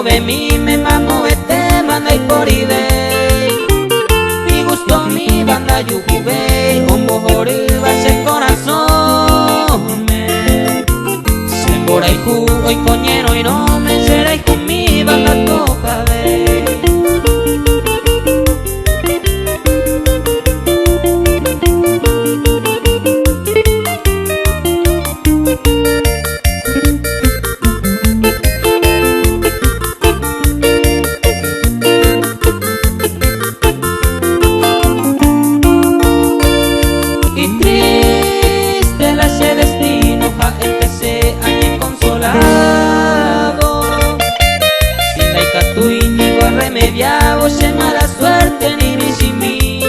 ve mi me mamo este manda y por ide y gustó mi banda yucube con bojore ese corazón me sembora y jugo y coñero y no me será y con mi banda toca de se mala suerte ni misimi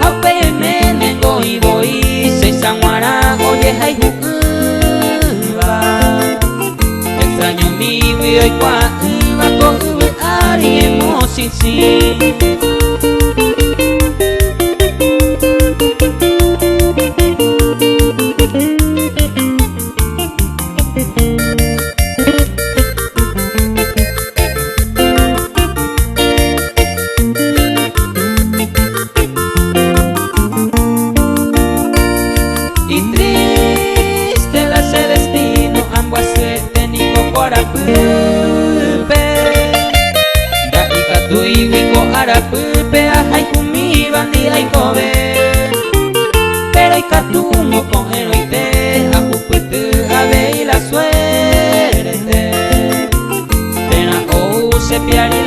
Ape me nengo y voy se sanguara oye hay extraño mi vida y cua va con ari emosisi arapupe ajay kumi bandi ay kobe pero ay katumo con heroite apuputu ave y la suerte pena o se piare